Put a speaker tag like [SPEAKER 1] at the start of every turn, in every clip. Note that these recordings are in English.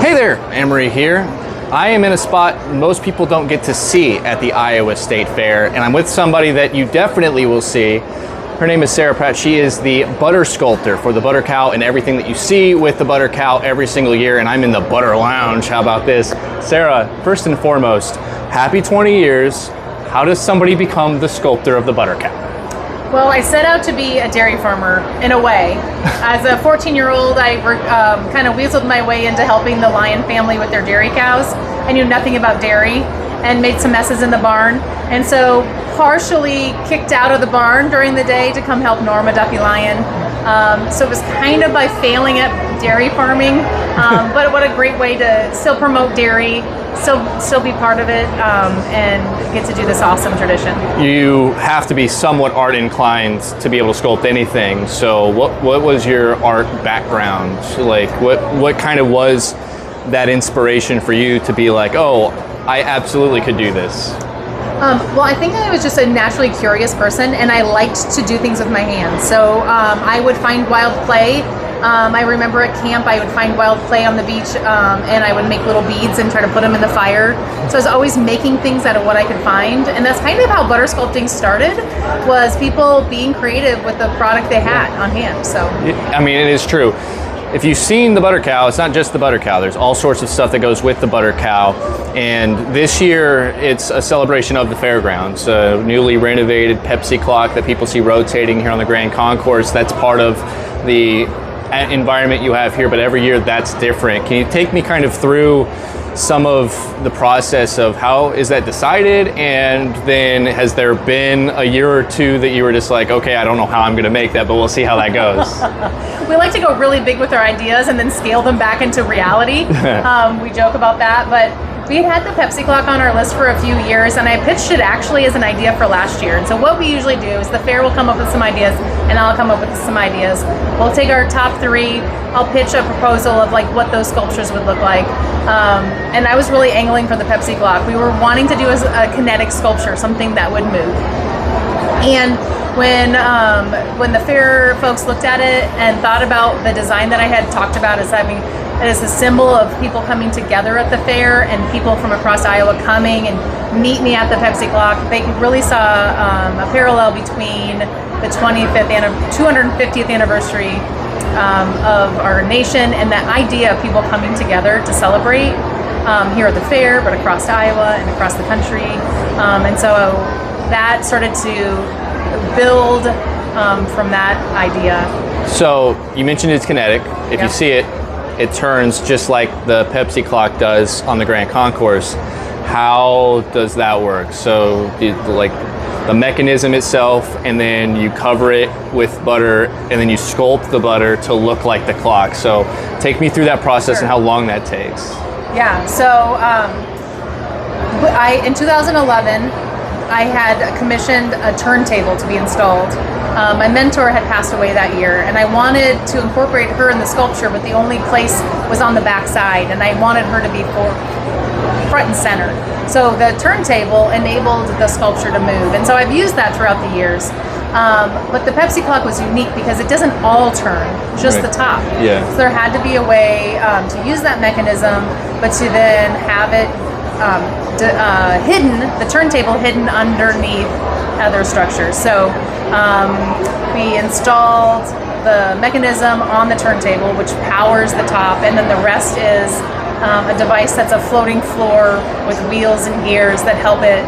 [SPEAKER 1] Hey there, Amory here. I am in a spot most people don't get to see at the Iowa State Fair, and I'm with somebody that you definitely will see. Her name is Sarah Pratt. She is the butter sculptor for the butter cow and everything that you see with the butter cow every single year, and I'm in the butter lounge. How about this? Sarah, first and foremost, happy 20 years. How does somebody become the sculptor of the butter cow?
[SPEAKER 2] Well, I set out to be a dairy farmer, in a way. As a 14-year-old, I kind of weaseled my way into helping the Lion family with their dairy cows. I knew nothing about dairy and made some messes in the barn. And so partially kicked out of the barn during the day to come help Norma Duffy Lion. So it was kind of by failing at dairy farming, but what a great way to still promote dairy, still be part of it, and get to do this awesome tradition.
[SPEAKER 1] You have to be somewhat art inclined to be able to sculpt anything. So what was your art background? Like what kind of was that inspiration for you to be like, oh, I absolutely could do this?
[SPEAKER 2] Well, I think I was just a naturally curious person, and I liked to do things with my hands. So I would find wild clay. I remember at camp I would find wild clay on the beach, and I would make little beads and try to put them in the fire. So I was always making things out of what I could find, and that's kind of how butter sculpting started, was people being creative with the product they had on hand. So
[SPEAKER 1] I mean, it is true. If you've seen the butter cow, it's not just the butter cow. There's all sorts of stuff that goes with the butter cow. And this year, it's a celebration of the fairgrounds. A newly renovated Pepsi clock that people see rotating here on the Grand Concourse. That's part of the environment you have here, but every year that's different. Can you take me kind of through some of the process of how is that decided, and then has there been a year or two that you were just like, okay, I don't know how I'm going to make that, but we'll see how that goes?
[SPEAKER 2] We like to go really big with our ideas and then scale them back into reality. We joke about that, but we had the Pepsi clock on our list for a few years, and I pitched it actually as an idea for last year. And so what we usually do is the fair will come up with some ideas, and I'll come up with some ideas. We'll take our top three. I'll pitch a proposal of like what those sculptures would look like. And I was really angling for the Pepsi clock. We were wanting to do a kinetic sculpture, something that would move. And when the fair folks looked at it and thought about the design that I had talked about as having it as a symbol of people coming together at the fair and people from across Iowa coming and meet me at the Pepsi clock, they really saw a parallel between the 250th anniversary of our nation and that idea of people coming together to celebrate here at the fair, but across Iowa and across the country. And so that started to build from that idea.
[SPEAKER 1] So you mentioned it's kinetic. If you see it, it turns just like the Pepsi clock does on the Grand Concourse. How does that work? So like the mechanism itself, and then you cover it with butter, and then you sculpt the butter to look like the clock. So take me through that process and how long that takes.
[SPEAKER 2] Yeah, so in 2011, I had commissioned a turntable to be installed. My mentor had passed away that year, and I wanted to incorporate her in the sculpture, but the only place was on the back side, and I wanted her to be front and center. So the turntable enabled the sculpture to move, and so I've used that throughout the years. But the Pepsi clock was unique because it doesn't all turn, just the top.
[SPEAKER 1] Yeah.
[SPEAKER 2] So there had to be a way to use that mechanism, but to then have it hidden, the turntable hidden underneath other structures. So we installed the mechanism on the turntable, which powers the top, and then the rest is a device that's a floating floor with wheels and gears that help it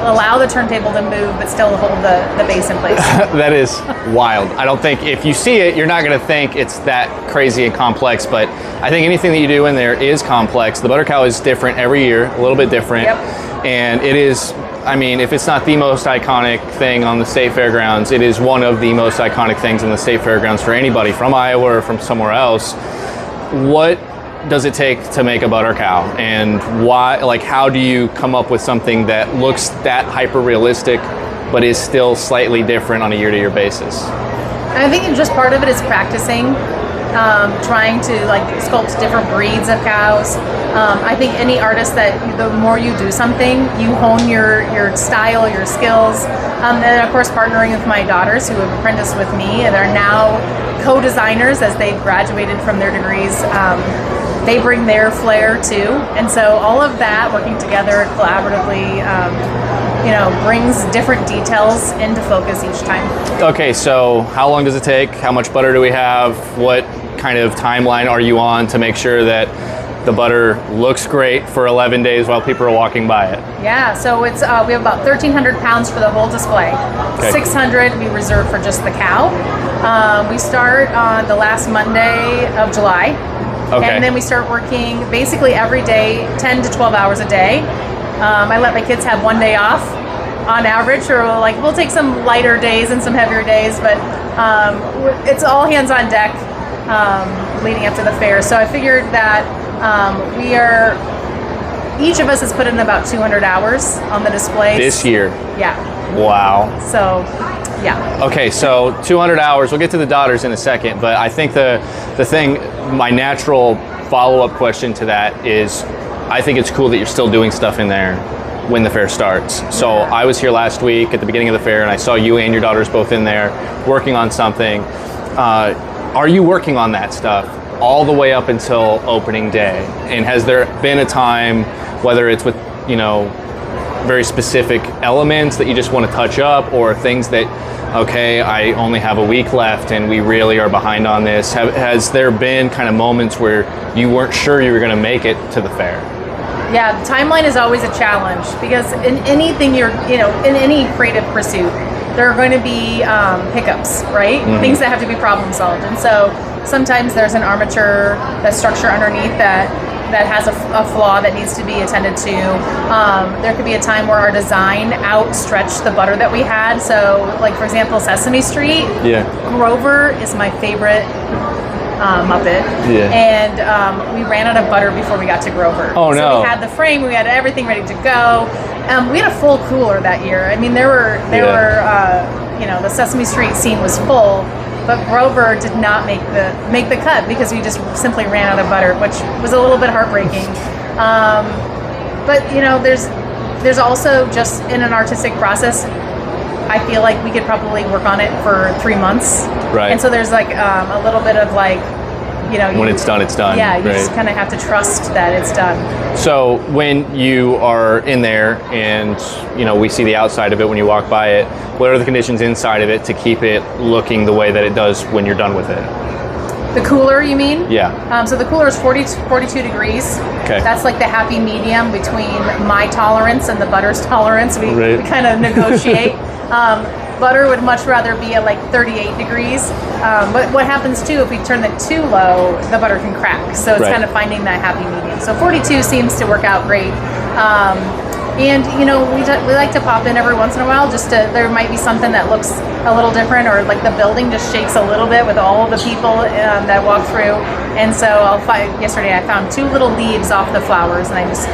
[SPEAKER 2] allow the turntable to move but still hold the base in place.
[SPEAKER 1] That is wild. I don't think, if you see it, you're not going to think it's that crazy and complex, but I think anything that you do in there is complex. The butter cow is different every year, a little bit different.
[SPEAKER 2] Yep.
[SPEAKER 1] And it is, I mean, if it's not the most iconic thing on the state fairgrounds, it is one of the most iconic things in the state fairgrounds for anybody from Iowa or from somewhere else. What does it take to make a butter cow, and why, like, how do you come up with something that looks that hyper realistic but is still slightly different on a year-to-year basis?
[SPEAKER 2] I think just part of it is practicing, trying to like sculpt different breeds of cows. I think any artist that the more you do something, you hone your style, your skills. And then of course partnering with my daughters who have apprenticed with me and are now co-designers as they've graduated from their degrees. they bring their flair too. And so all of that working together collaboratively, brings different details into focus each time.
[SPEAKER 1] Okay, so how long does it take? How much butter do we have? What kind of timeline are you on to make sure that the butter looks great for 11 days while people are walking by it?
[SPEAKER 2] Yeah, so it's we have about 1,300 pounds for the whole display.
[SPEAKER 1] Okay.
[SPEAKER 2] 600 we reserve for just the cow. We start on the last Monday of July.
[SPEAKER 1] Okay.
[SPEAKER 2] And then we start working basically every day, 10 to 12 hours a day. I let my kids have one day off on average, or we'll take some lighter days and some heavier days, but it's all hands on deck leading up to the fair. So I figured that each of us has put in about 200 hours on the displays.
[SPEAKER 1] This year?
[SPEAKER 2] Yeah.
[SPEAKER 1] Wow.
[SPEAKER 2] So, yeah.
[SPEAKER 1] Okay, so 200 hours. We'll get to the daughters in a second, but I think the thing, my natural follow-up question to that is, I think it's cool that you're still doing stuff in there when the fair starts. So
[SPEAKER 2] Yeah.
[SPEAKER 1] I was here last week at the beginning of the fair, and I saw you and your daughters both in there working on something. Are you working on that stuff all the way up until opening day? And has there been a time, whether it's with, very specific elements that you just want to touch up, or things that, okay, I only have a week left and we really are behind on this? Has there been kind of moments where you weren't sure you were going to make it to the fair?
[SPEAKER 2] Yeah, the timeline is always a challenge, because in anything in any creative pursuit, there are going to be hiccups, right?
[SPEAKER 1] Mm-hmm.
[SPEAKER 2] Things that have to be problem solved. And so sometimes there's an armature, that structure underneath that has a flaw that needs to be attended to. There could be a time where our design outstretched the butter that we had. So, for example, Sesame Street.
[SPEAKER 1] Yeah.
[SPEAKER 2] Grover is my favorite Muppet.
[SPEAKER 1] Yeah.
[SPEAKER 2] And we ran out of butter before we got to Grover.
[SPEAKER 1] Oh, no.
[SPEAKER 2] So we had the frame, we had everything ready to go. We had a full cooler that year. I mean, there were the Sesame Street scene was full, but Grover did not make the cut because we just simply ran out of butter, which was a little bit heartbreaking. But there's also, just in an artistic process, I feel like we could probably work on it for 3 months.
[SPEAKER 1] Right.
[SPEAKER 2] And so there's a little bit of
[SPEAKER 1] when it's done, it's done.
[SPEAKER 2] Yeah, you
[SPEAKER 1] right?
[SPEAKER 2] just kind of have to trust that it's done.
[SPEAKER 1] So when you are in there and, we see the outside of it when you walk by it, what are the conditions inside of it to keep it looking the way that it does when you're done with it?
[SPEAKER 2] The cooler, you mean?
[SPEAKER 1] Yeah.
[SPEAKER 2] So the cooler is 42 degrees.
[SPEAKER 1] Okay.
[SPEAKER 2] That's the happy medium between my tolerance and the butter's tolerance. We kind of negotiate. Butter would much rather be at 38 degrees. But what happens too, if we turn it too low, the butter can crack. So it's kind of finding that happy medium. So 42 seems to work out great. And we like to pop in every once in a while, there might be something that looks a little different, or the building just shakes a little bit with all the people that walk through. And so yesterday I found 2 little leaves off the flowers, and I just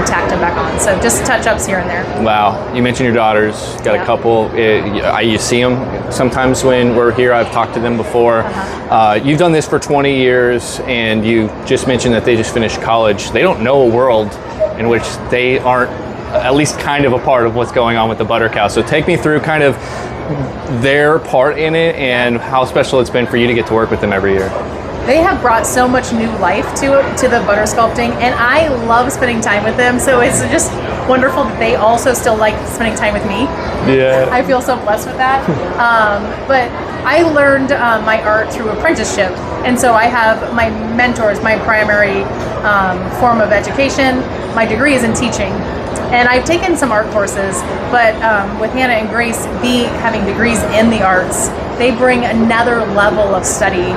[SPEAKER 2] tacked them back on. So just touch-ups here and there.
[SPEAKER 1] Wow. You mentioned your daughters. Got a couple. You see them sometimes when we're here. I've talked to them before.
[SPEAKER 2] Uh-huh.
[SPEAKER 1] You've done this for 20 years, and you just mentioned that they just finished college. They don't know a world in which they aren't at least kind of a part of what's going on with the butter cow. So take me through kind of their part in it and how special it's been for you to get to work with them every year.
[SPEAKER 2] They have brought so much new life to the butter sculpting, and I love spending time with them. So it's just wonderful that they also still like spending time with me.
[SPEAKER 1] Yeah.
[SPEAKER 2] I feel so blessed with that. But I learned my art through apprenticeship, and so I have my mentors, my primary form of education. My degree is in teaching. And I've taken some art courses, but with Hannah and Grace having degrees in the arts, they bring another level of study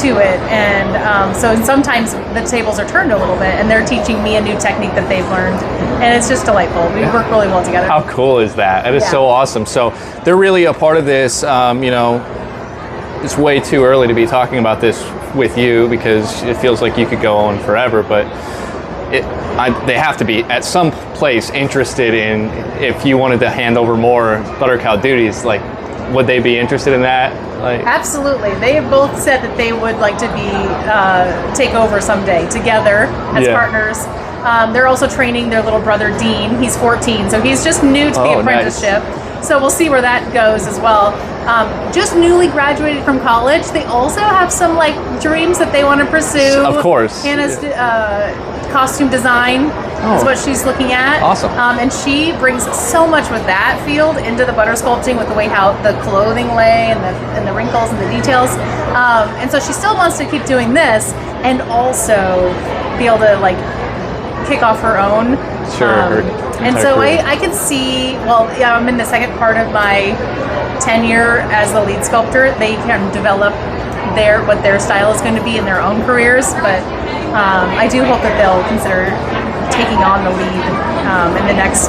[SPEAKER 2] to it. And so sometimes the tables are turned a little bit, and they're teaching me a new technique that they've learned. And it's just delightful. We work really well together.
[SPEAKER 1] How cool is that? That is so awesome. So they're really a part of this. It's way too early to be talking about this with you because it feels like you could go on forever, but they have to be at some place interested in, if you wanted to hand over more butter cow duties, would they be interested in that?
[SPEAKER 2] Absolutely. They have both said that they would like to take over someday together as partners. They're also training their little brother Dean. He's 14, so he's just new to the apprenticeship.
[SPEAKER 1] Nice.
[SPEAKER 2] So we'll see where that goes as well. Just newly graduated from college, they also have some like dreams that they want to pursue.
[SPEAKER 1] Of course.
[SPEAKER 2] Hannah's costume design is what she's looking at.
[SPEAKER 1] Awesome.
[SPEAKER 2] And she brings so much with that field into the butter sculpting, with the way how the clothing lay and the wrinkles and the details. And so she still wants to keep doing this and also be able to like kick off her own.
[SPEAKER 1] Sure.
[SPEAKER 2] And so I could see, well, yeah, I'm in the second part of my tenure as the lead sculptor. They can develop what their style is going to be in their own careers, but I do hope that they'll consider taking on the lead in the next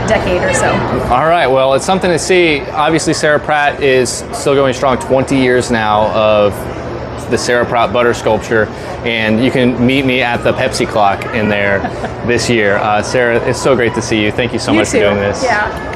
[SPEAKER 2] decade or so.
[SPEAKER 1] All right, well, it's something to see. Obviously, Sarah Pratt is still going strong, 20 years now of the Sarah Pratt butter sculpture, and you can meet me at the Pepsi clock in there this year. Sarah, it's so great to see you. Thank you so much for doing this.
[SPEAKER 2] Yeah.